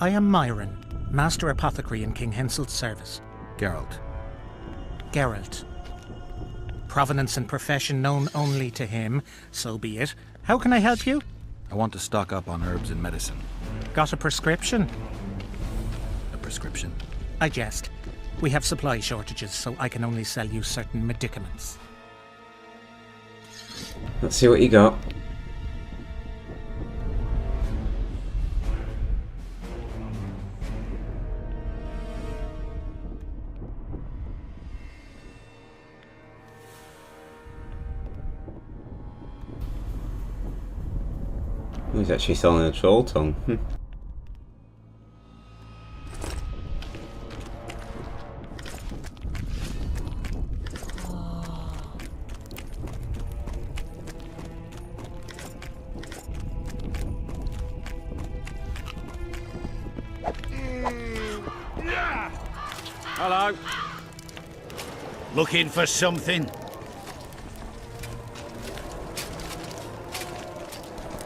I am Myron, Master Apothecary in King Henselt's service. Geralt. Geralt. Provenance and profession known only to him, so be it. How can I help you? I want to stock up on herbs and medicine. Got a prescription? A prescription? I jest. We have supply shortages, so I can only sell you certain medicaments. Let's see what you got. He's actually selling a troll tongue. Hello. Looking for something?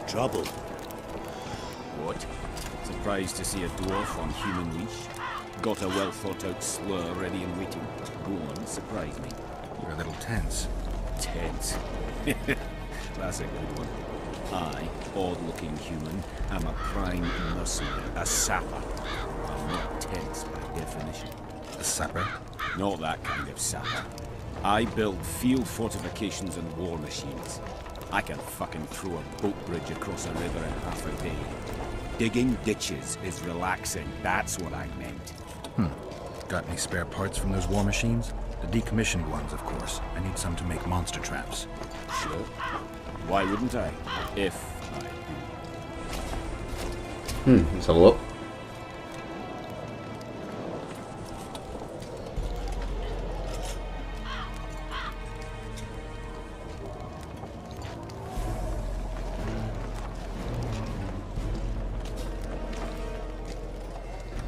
Trouble. What? Surprised to see a dwarf on human leash? Got a well-thought-out slur ready and waiting. Go on, surprise me. You're a little tense. Tense? That's a good one. I, odd-looking human, am a prime mercenary, a sapper. I'm not tense by definition. A sapper? Not that kind of sapper. I build field fortifications and war machines. I can fucking throw a boat bridge across a river in half a day. Digging ditches is relaxing, that's what I meant. Got any spare parts from those war machines? The decommissioned ones, of course. I need some to make monster traps. Sure. Why wouldn't I? If I do. Let's have a look.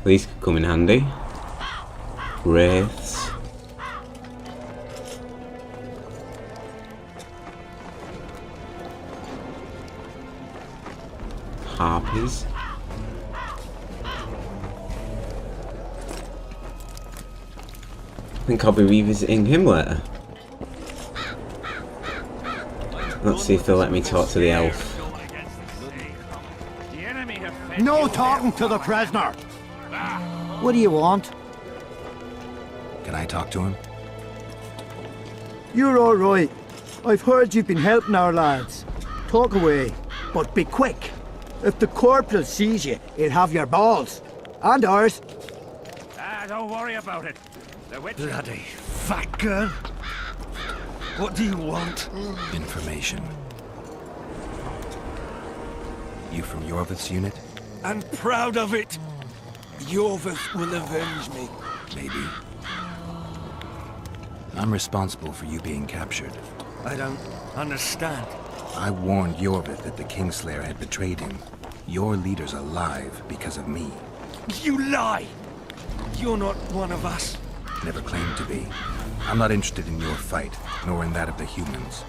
These could come in handy. Wraiths. Harpies. I think I'll be revisiting him later. Let's see if they'll let me talk to the elf. No talking to the prisoner! What do you want? Can I talk to him? You're alright. I've heard you've been helping our lads. Talk away, but be quick. If the corporal sees you, he'll have your balls. And ours. Don't worry about it. The witch... Bloody fat girl. What do you want? Information. You from Yorvith's unit? I'm proud of it. Yorvith will avenge me. Maybe. I'm responsible for you being captured. I don't understand. I warned Yorvith that the Kingslayer had betrayed him. Your leader's alive because of me. You lie! You're not one of us. Never claimed to be. I'm not interested in your fight, nor in that of the humans.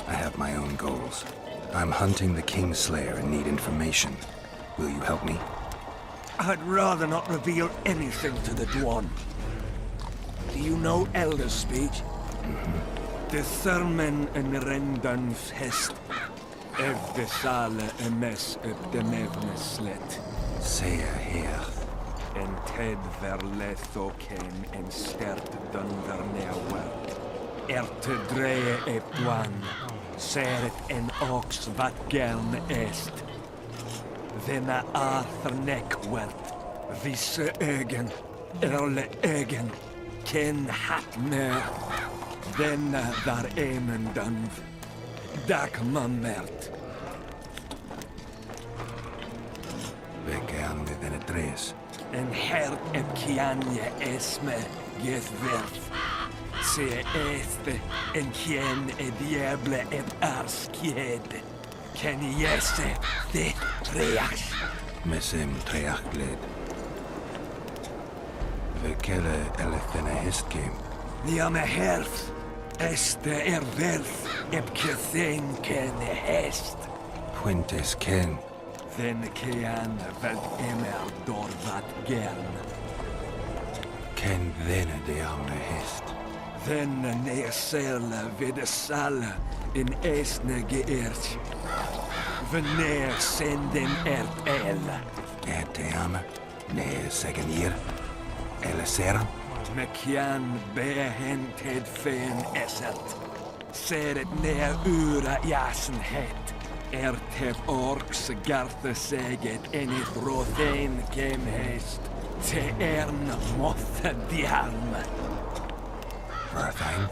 I have my own goals. I'm hunting the Kingslayer and need information. Will you help me? I'd rather not reveal anything to the Dwan. Do you know Elder speech? De Thurmen en Rendunf hest. Ev de sale emes up de mevne slet. Say a heer. En Ted verletho ken en stert dun vernewert. Te dreie e Dwan. Seret en ox wat gelne est. Denna Arthur nekwert. Visse ögen. Erle ögen. Ken hat mer. Denna var emen dunv. Dak mammert. Vekan med en tres. En herd ep kianje esme gethverf. Se este en kien e diable ep arskied. Ken jesse de treach. Mesem treachgled. Vekele elethene hestgame. Nia me herf. Este verf ep kethen ken hest. Puentes ken. then Kean vel immer door wat gern. Ken denne de arme hest. Then neersele vid sale in esne geëerd. Wanneer senden el. Te arme. Nee, zeggen hier. Elle seren. Mekian behented fen eselt. Seret neer ura jasen het. Hef orks garte seget en it rothein kem hest. Te moth dialm. Rathain.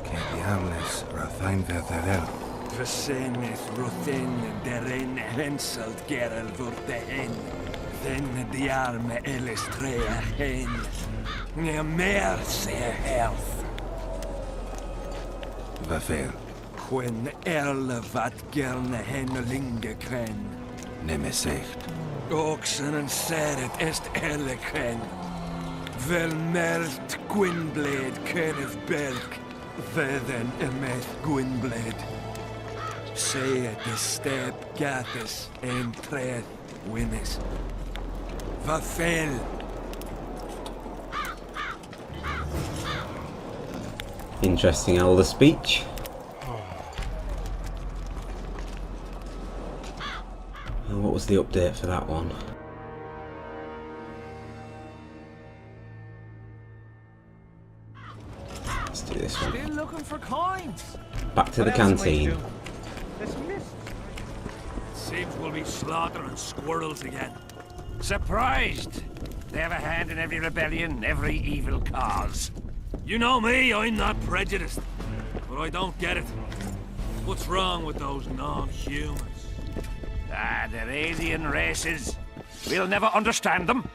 Ken diables Rathain verderel. Verseneth rothein derin Henselt Geralt wordt hen. Then dialme elestrea hen. Ne mer se health. Vervel. When wat gerne hennelinge kren. Nemme zegt. Oxen en seret est ken. Vel melt Gwynblade Kenneth Belk. Veden emeth Gwynblade. Say de step gathis en treed winnes. Verfel. Interesting elder speech. And what was the update for that one? Let's do this one. Still looking for coins. Back to the canteen. Seems we'll be slaughtering squirrels again. Surprised. They have a hand in every rebellion, every evil cause. You know me, I'm not prejudiced. But I don't get it. What's wrong with those non-humans? Ah, they're alien races. We'll never understand them.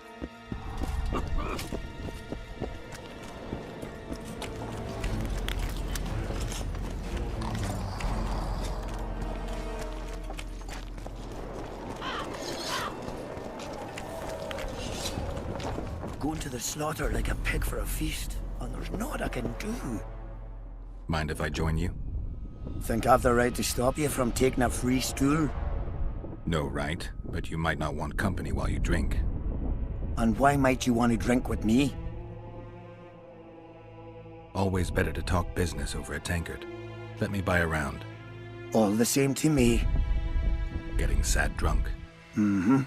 Going to the slaughter like a pig for a feast, and there's naught I can do. Mind if I join you? Think I've the right to stop you from taking a free stool? No, right? But you might not want company while you drink. And why might you want to drink with me? Always better to talk business over a tankard. Let me buy a round. All the same to me. Getting sad drunk. Mm-hmm.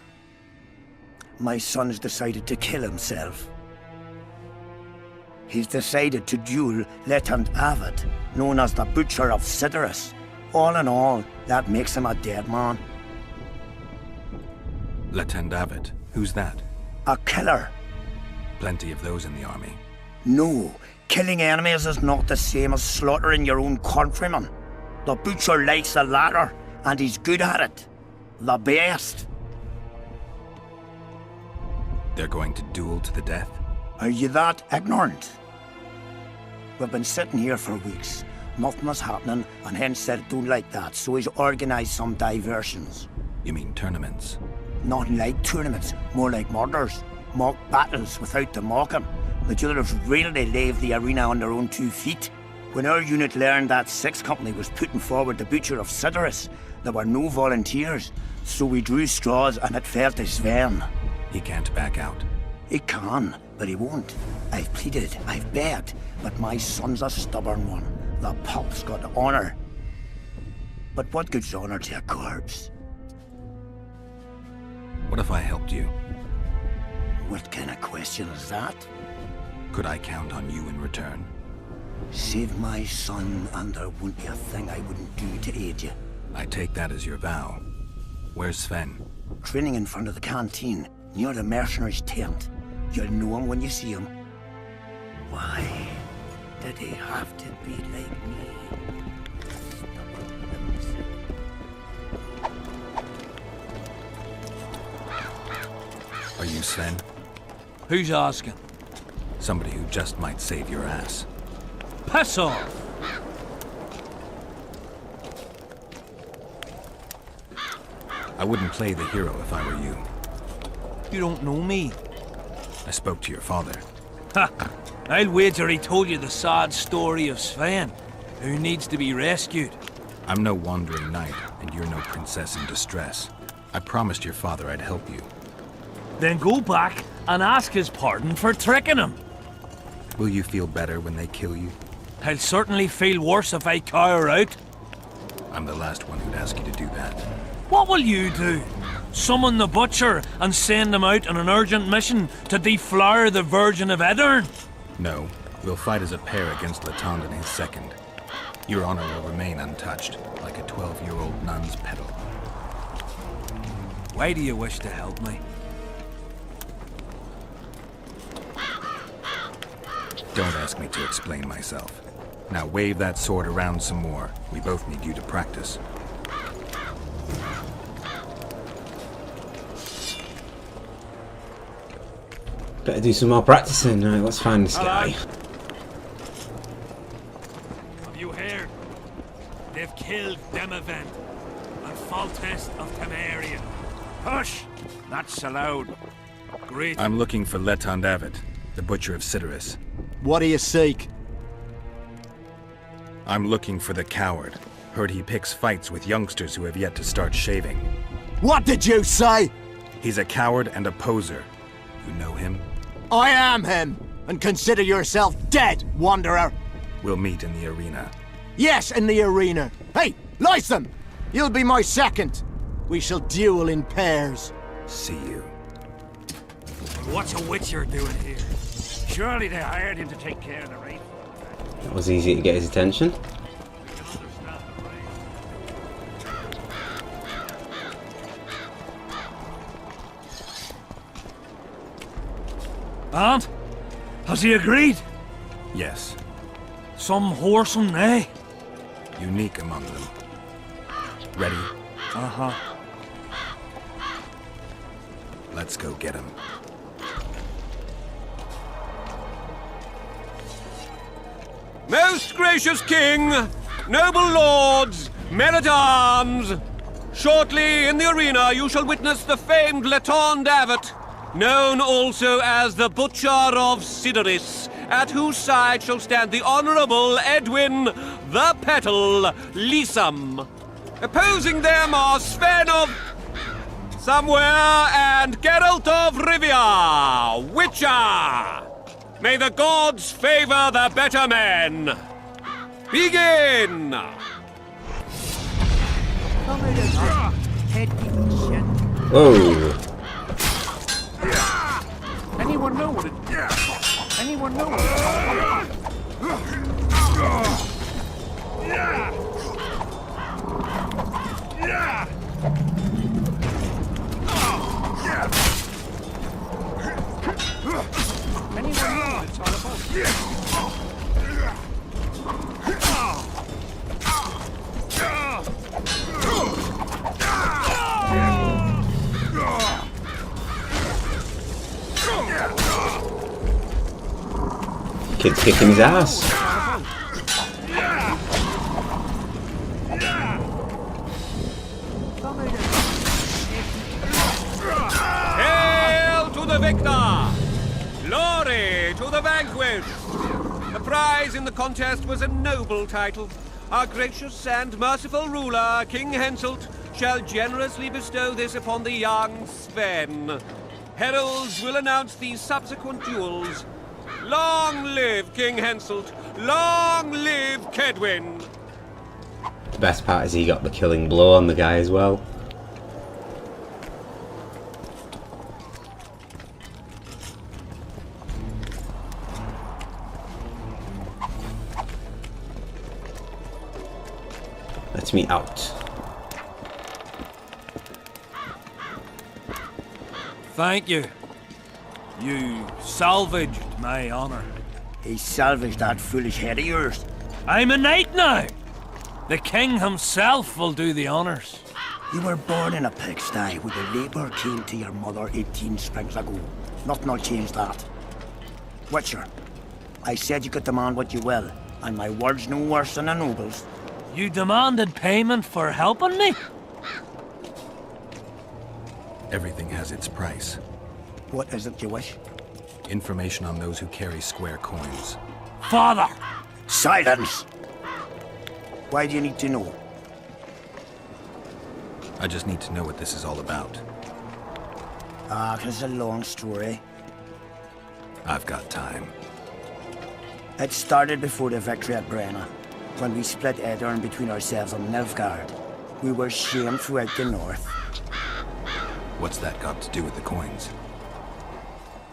My son's decided to kill himself. He's decided to duel Lieutenant Avid, known as the Butcher of Cidaris. All in all, that makes him a dead man. Lieutenant Avid? Who's that? A killer. Plenty of those in the army. No, killing enemies is not the same as slaughtering your own countrymen. The Butcher likes the latter, and he's good at it. The best. They're going to duel to the death? Are you that ignorant? We've been sitting here for weeks. Nothing is happening, and Henselt don't like that, so he's organised some diversions. You mean tournaments? Not like tournaments, more like murders. Mock battles without the mocking. The others really leave the arena on their own 2 feet. When our unit learned that 6th Company was putting forward the Butcher of Cidaris, there were no volunteers, so we drew straws and it fell to Sven. He can't back out. He can, but he won't. I've pleaded, I've begged, but my son's a stubborn one. The pup's got honor. But what good's honor to a corpse? What if I helped you? What kind of question is that? Could I count on you in return? Save my son, and there won't be a thing I wouldn't do to aid you. I take that as your vow. Where's Sven? Training in front of the canteen, near the mercenary's tent. You'll know him when you see him. Why did he have to be like me? Are you Sven? Who's asking? Somebody who just might save your ass. Pass off! I wouldn't play the hero if I were you. You don't know me. I spoke to your father. Ha! I'll wager he told you the sad story of Sven, who needs to be rescued. I'm no wandering knight, and you're no princess in distress. I promised your father I'd help you. Then go back and ask his pardon for tricking him. Will you feel better when they kill you? I'll certainly feel worse if I cower out. I'm the last one who'd ask you to do that. What will you do? Summon the butcher and send him out on an urgent mission to deflower the Virgin of Edern? No, we'll fight as a pair against Letond and his second. Your honor will remain untouched, like a 12-year-old nun's petal. Why do you wish to help me? Don't ask me to explain myself. Now wave that sword around some more. We both need you to practice. Better do some more practicing. Right, let's find this guy. Have you heard? They've killed Demavent and Foltest of Temeria. Hush! Not so loud. Great. I'm looking for Letond Avet, the Butcher of Cidaris. What do you seek? I'm looking for the coward. Heard he picks fights with youngsters who have yet to start shaving. What did you say? He's a coward and a poser. You know him? I am him, and consider yourself dead, wanderer. We'll meet in the arena. Yes, in the arena. Hey, Lytham! You'll be my second. We shall duel in pairs. See you. What's a witcher doing here? Surely they hired him to take care of the raid. That was easy to get his attention. And? Has he agreed? Yes. Some whoresome, eh? Unique among them. Ready? Uh-huh. Let's go get him. Most gracious king, noble lords, men-at-arms, shortly in the arena you shall witness the famed Letond Avet, known also as the Butcher of Cidaris, at whose side shall stand the Honourable Edwin the Petal Lysam. Opposing them are Sven of Somewhere and Geralt of Rivia, Witcher. May the gods favor the better men. Begin! Oh. Anyone know what it... Anyone know what it's all about? Kid's kicking his ass. Hail to the victor! Glory to the vanquished! The prize in the contest was a noble title. Our gracious and merciful ruler, King Henselt, shall generously bestow this upon the young Sven. Heralds will announce the subsequent duels. Long live King Henselt! Long live Kedwin! The best part is he got the killing blow on the guy as well. Let me out. Thank you. You salvaged my honor. He salvaged that foolish head of yours. I'm a knight now. The king himself will do the honors. You were born in a pigsty with the labour came to your mother 18 springs ago. Nothing will change that. Witcher, I said you could demand what you will, and my word's no worse than a noble's. You demanded payment for helping me? Everything has its price. What is it you wish? Information on those who carry square coins. Father! Silence! Why do you need to know? I just need to know what this is all about. It's a long story. I've got time. It started before the victory at Brenna, when we split Edirn between ourselves and Nilfgaard. We were shamed throughout the north. What's that got to do with the coins?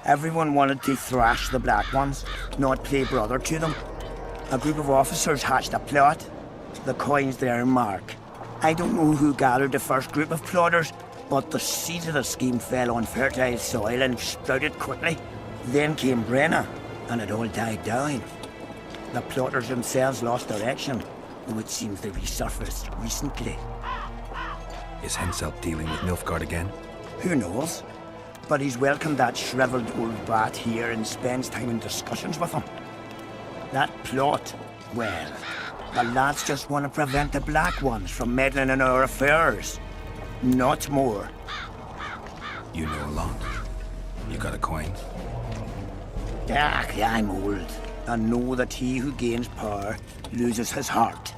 Everyone wanted to thrash the Black Ones, not play brother to them. A group of officers hatched a plot. The coins their mark. I don't know who gathered the first group of plotters, but the seeds of the scheme fell on fertile soil and sprouted quickly. Then came Brenna, and it all died down. The plotters themselves lost direction, though it seems they resurfaced recently. Is Henselt dealing with Nilfgaard again? Who knows? But he's welcomed that shriveled old bat here and spends time in discussions with him. That plot, well, the lads just want to prevent the Black Ones from meddling in our affairs. Not more. You know a lot. You got a coin? I'm old, and know that he who gains power loses his heart.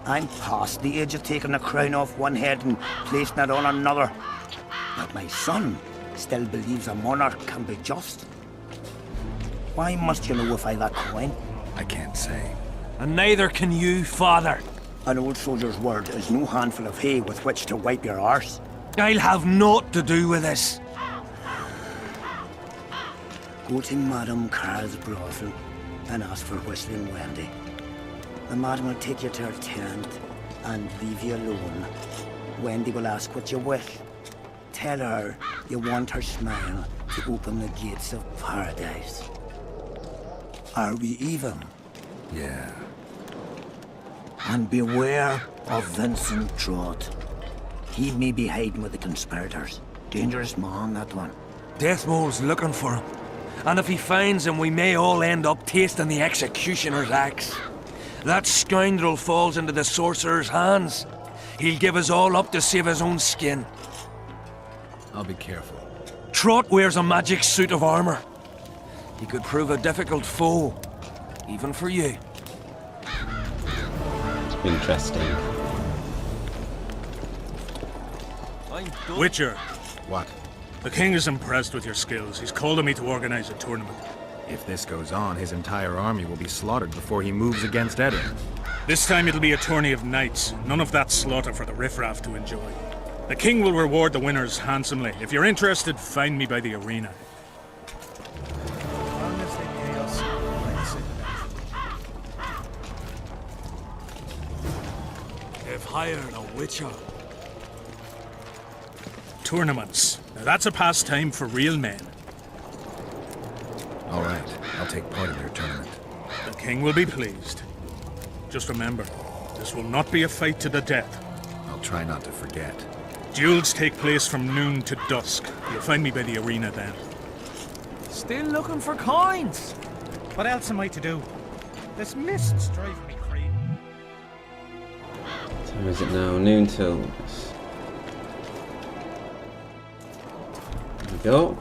I'm past the age of taking the crown off one head and placing it on another. But my son still believes a monarch can be just. Why must you know if I've a coin? I can't say. And neither can you, father. An old soldier's word is no handful of hay with which to wipe your arse. I'll have naught to do with this. Go to Madame Carl's brothel and ask for Whistling Wendy. The madam will take you to her tent and leave you alone. Wendy will ask what you wish. Tell her you want her smile to open the gates of paradise. Are we even? Yeah. And beware of Vincent Trott. He may be hiding with the conspirators. Dangerous man, that one. Deathmole's looking for him. And if he finds him, we may all end up tasting the executioner's axe. That scoundrel falls into the sorcerer's hands. He'll give us all up to save his own skin. I'll be careful. Trott wears a magic suit of armor. He could prove a difficult foe, even for you. Interesting. Witcher, What? the king is impressed with your skills. He's called on me to organize a tournament. If this goes on, his entire army will be slaughtered before he moves against Edirn. This time it'll be a tourney of knights. None of that slaughter for the riffraff to enjoy. The king will reward the winners handsomely. If you're interested, find me by the arena. They've hired a witcher. Tournaments. Now that's a pastime for real men. All right, I'll take part in their tournament. The king will be pleased. Just remember, this will not be a fight to the death. I'll try not to forget. Duels take place from noon to dusk. You'll find me by the arena then. Still looking for coins. What else am I to do? This mist's driving me crazy. What time is it now? Noon till... There we go.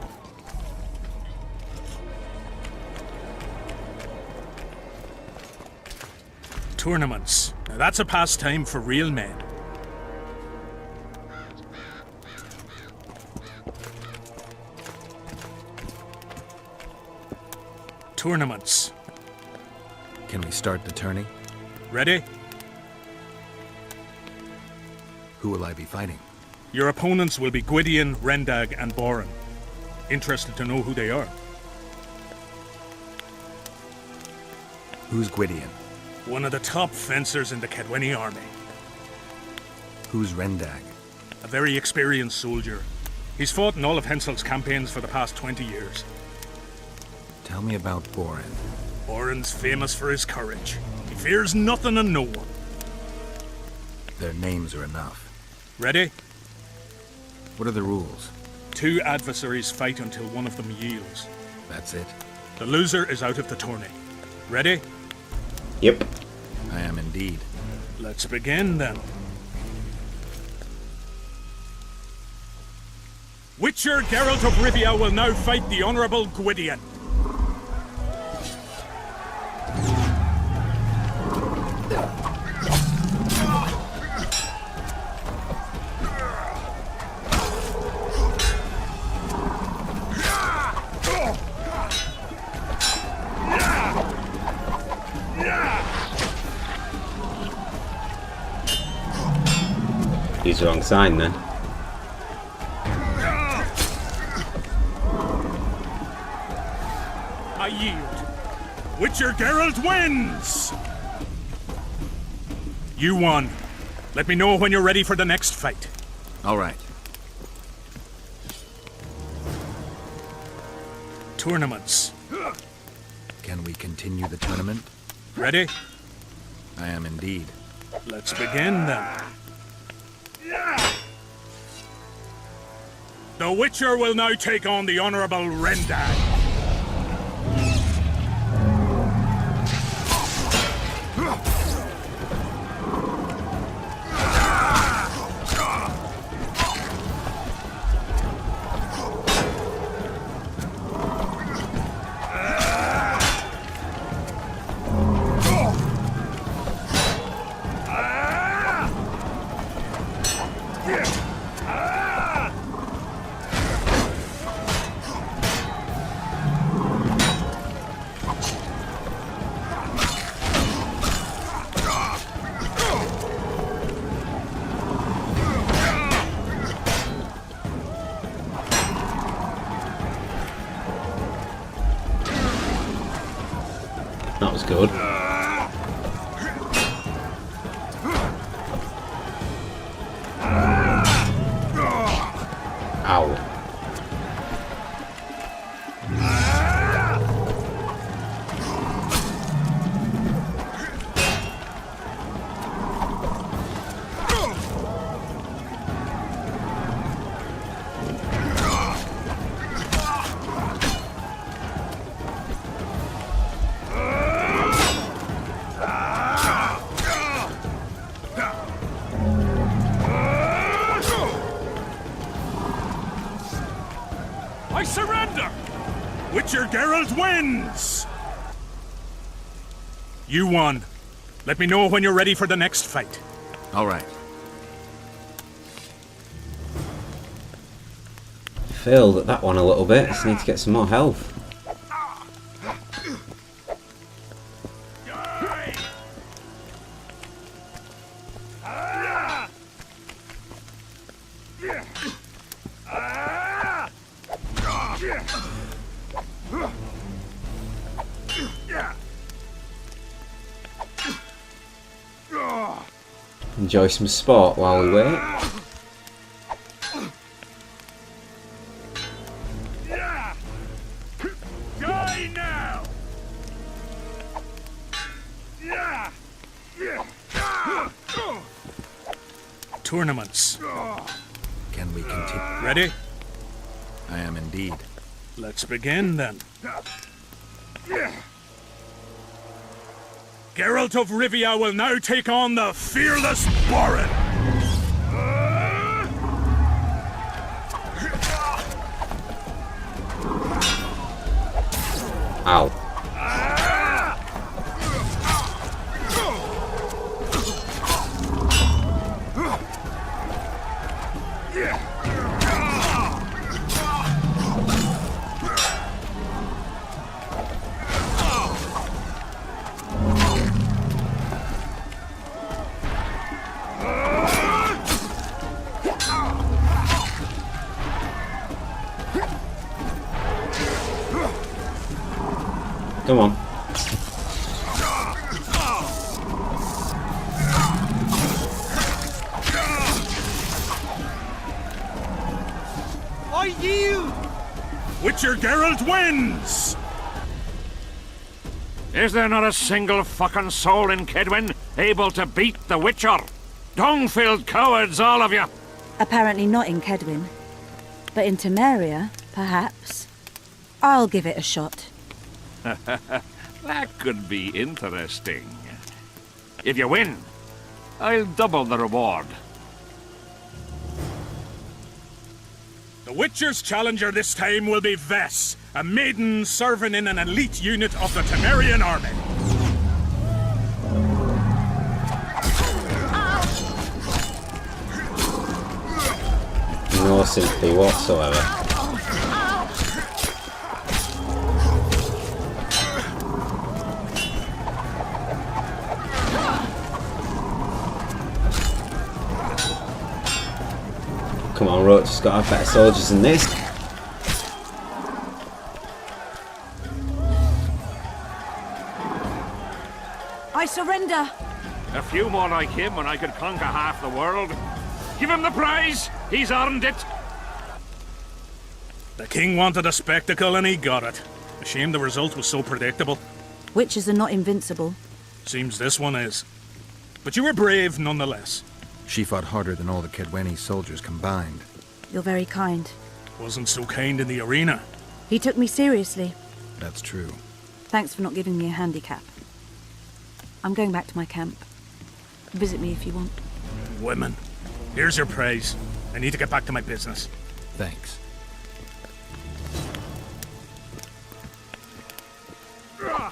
Tournaments. Now that's a pastime for real men. Tournaments. Can we start the tourney? Ready? Who will I be fighting? Your opponents will be Gwydion, Rendag, and Boran. Interested to know who they are? Who's Gwydion? One of the top fencers in the Kedweni army. Who's Rendag? A very experienced soldier. He's fought in all of Henselt's campaigns for the past 20 years. Tell me about Boran. Boran's famous for his courage. He fears nothing and no one. Their names are enough. Ready? What are the rules? 2 adversaries fight until one of them yields. That's it? The loser is out of the tourney. Ready? Yep. I am indeed. Let's begin then. Witcher Geralt of Rivia will now fight the Honourable Gwydion. his wrong sign then. I yield. Witcher Geralt wins! You won. Let me know when you're ready for the next fight. All right. Tournaments. Can we continue the tournament? Ready? I am indeed. Let's begin then. The Witcher will now take on the Honorable Rendan. That was good. Ow. I surrender! Witcher Geralt wins! You won. Let me know when you're ready for the next fight. All right. Failed at that one a little bit, just need to get some more health. Enjoy some sport while we wait. Die now! Tournaments. Can we continue? Ready? I am indeed. Let's begin then. Geralt of Rivia will now take on the fearless Baron. Ow. Come on. I yield! Witcher Geralt wins! Is there not a single fucking soul in Kedwin able to beat the Witcher? Dung-filled cowards, all of you! Apparently not in Kedwin. But in Temeria, perhaps. I'll give it a shot. That could be interesting. If you win, I'll double the reward. The Witcher's challenger this time will be Vess, a maiden serving in an elite unit of the Temerian army. No sympathy whatsoever. on, Roach has got to have better soldiers than this. I surrender. A few more like him and I could conquer half the world. Give him the prize! He's earned it! The king wanted a spectacle and he got it. A shame the result was so predictable. Witches are not invincible. Seems this one is. But you were brave nonetheless. She fought harder than all the Kedweni soldiers combined. You're very kind. Wasn't so kind in the arena. He took me seriously. That's true. Thanks for not giving me a handicap. I'm going back to my camp. Visit me if you want. Women. Here's your praise. I need to get back to my business. Thanks. I'm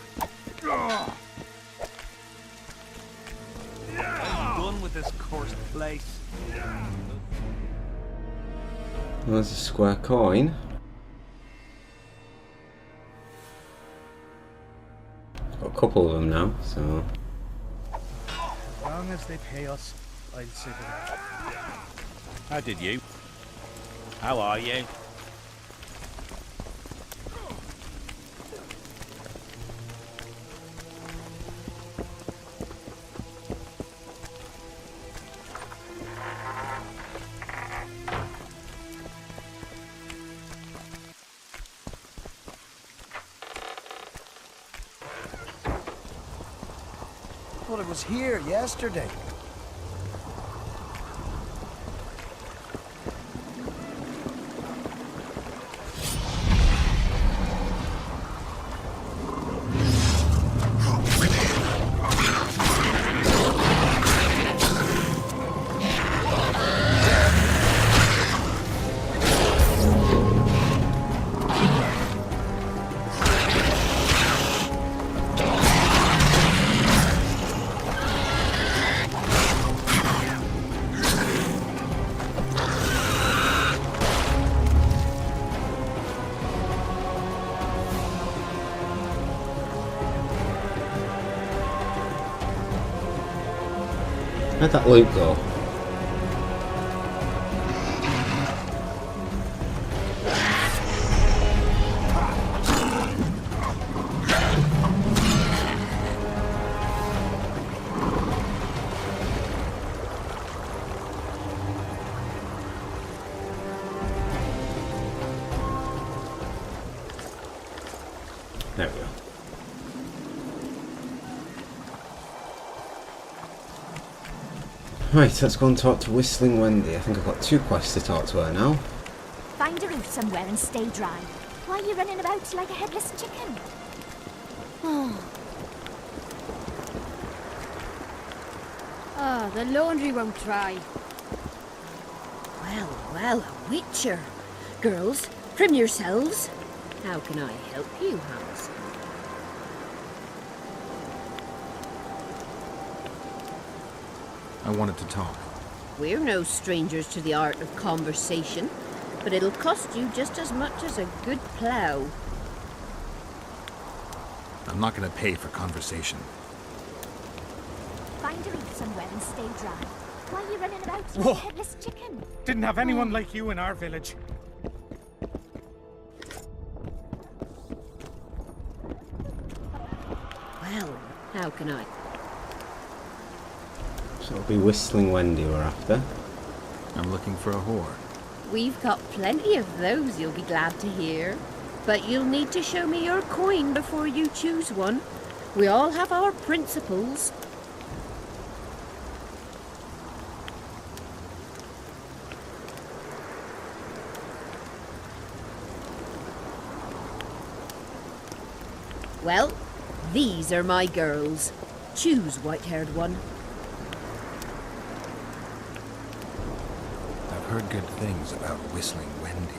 done with this cursed place. There's a square coin. Got a couple of them now, so. As long as they pay us, I'll sit it out. How did you? How are you? Well, it was here yesterday. Where'd that loot go? There we go. Right, let's go and talk to Whistling Wendy. I think I've got 2 quests to talk to her now. Find a roof somewhere and stay dry. Why are you running about like a headless chicken? The laundry won't dry. Well, well, a witcher. Girls, trim yourselves. How can I help you, Hans? I wanted to talk. We're no strangers to the art of conversation, but it'll cost you just as much as a good plough. I'm not going to pay for conversation. Find a roof somewhere and stay dry. Why are you running about like Whoa. a headless chicken? Didn't have anyone like you in our village. Well, how can I? So it'll be Whistling Wendy we're after. I'm looking for a whore. We've got plenty of those, you'll be glad to hear. But you'll need to show me your coin before you choose one. We all have our principles. Well, these are my girls. Choose, white-haired one. I've heard good things about Whistling Wendy.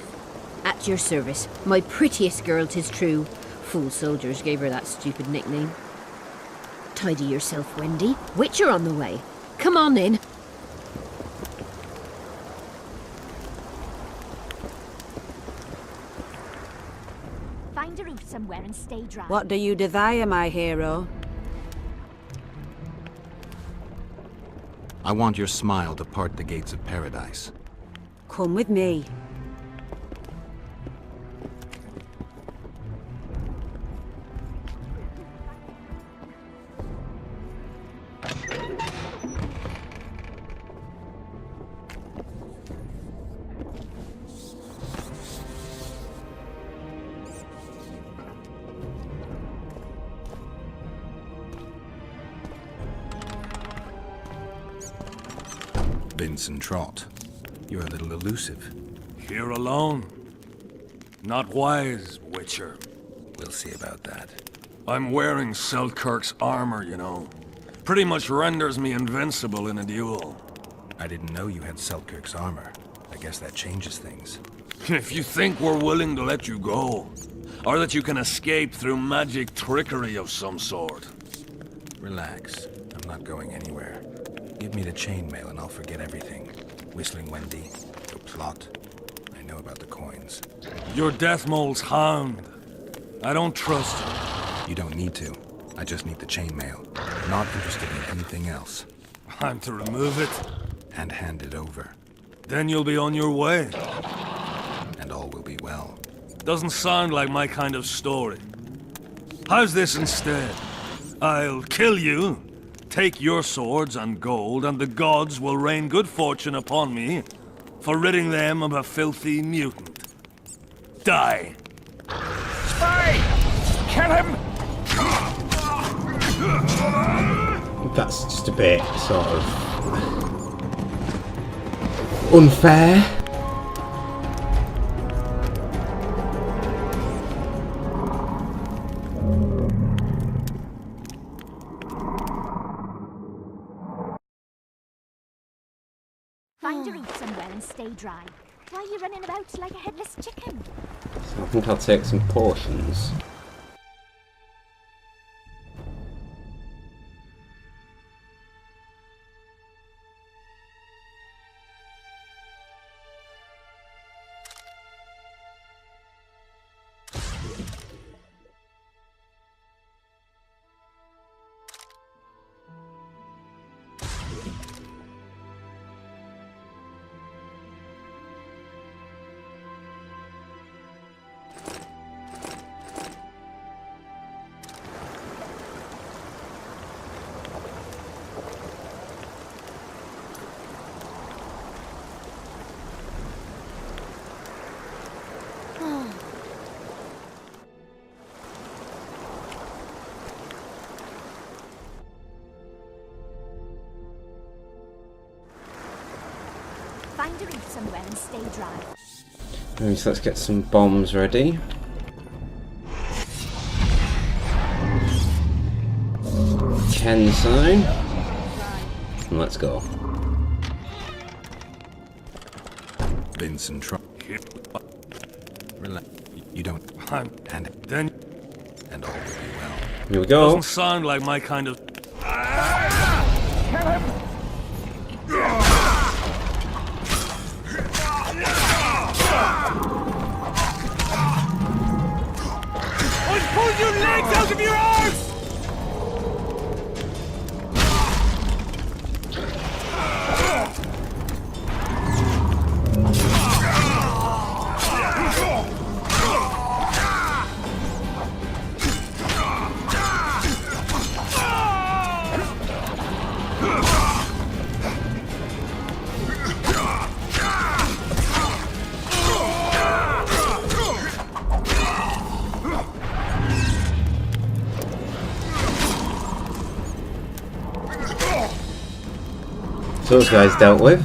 At your service. My prettiest girl, 'tis true. Fool soldiers gave her that stupid nickname. Tidy yourself, Wendy. Witcher on the way. Come on in. Find a roof somewhere and stay dry. What do you desire, my hero? I want your smile to part the gates of paradise. Come with me. Vincent Trott, you're a little elusive. Here alone. Not wise, Witcher. We'll see about that. I'm wearing Selkirk's armor, you know. Pretty much renders me invincible in a duel. I didn't know you had Selkirk's armor. I guess that changes things. If you think we're willing to let you go, or that you can escape through magic trickery of some sort. Relax. I'm not going anywhere. Give me the chainmail and I'll forget everything. Whistling Wendy, your plot. I know about the coins. You're Deathmole's hound. I don't trust you. You don't need to. I just need the chainmail. Not interested in anything else. I'm to remove it? And hand it over. Then you'll be on your way. And all will be well. Doesn't sound like my kind of story. How's this instead? I'll kill you, take your swords and gold, and the gods will rain good fortune upon me for ridding them of a filthy mutant. Die. Spy! Kill him! That's just a bit sort of unfair. Find a root somewhere and stay dry. Why are you running about like a headless chicken? So I think I'll take some potions. Find a root somewhere and stay dry. Okay, so let's get some bombs ready. Ken zone. And let's go. Vincent Trott. Relax. You don't. And then. And all will be well. Here we go. Doesn't sound like my kind of. Kill him! Pull your legs out of your arms! So those guys dealt with.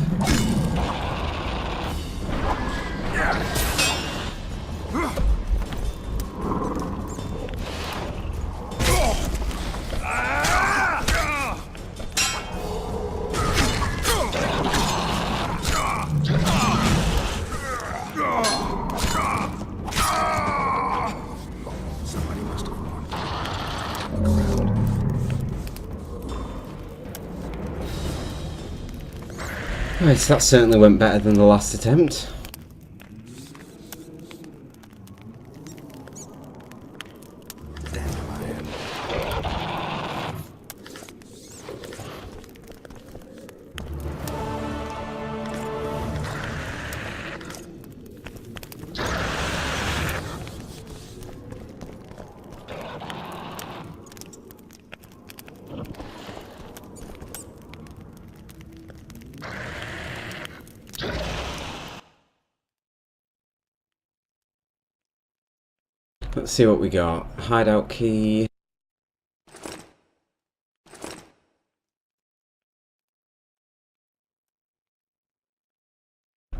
Right, so that certainly went better than the last attempt. let's see what we got. Hideout key.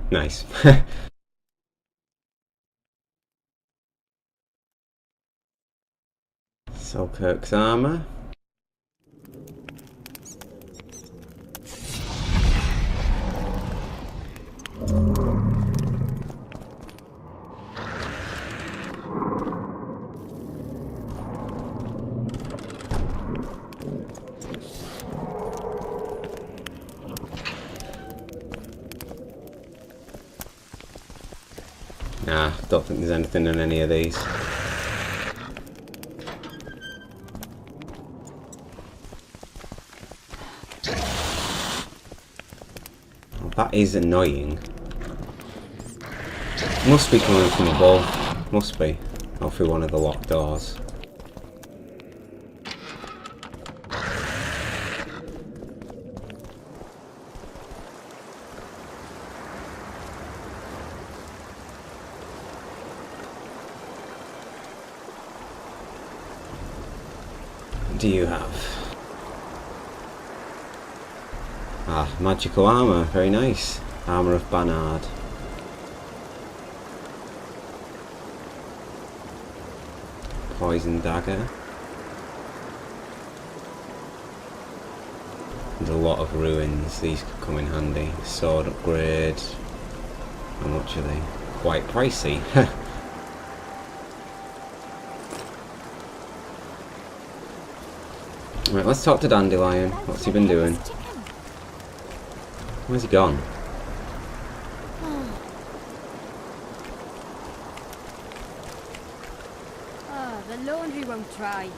Nice. Selkirk's armor. Nah, don't think there's anything in any of these. Well, that is annoying. Must be coming from above. Must be. Or through one of the locked doors. Do you have? Ah, magical armour, very nice. Armour of Banard. Poison dagger. There's a lot of ruins, these could come in handy. Sword upgrade. How much are they? Quite pricey. Right, let's talk to Dandelion. What's he been doing? Where's he gone? Oh, the laundry won't dry.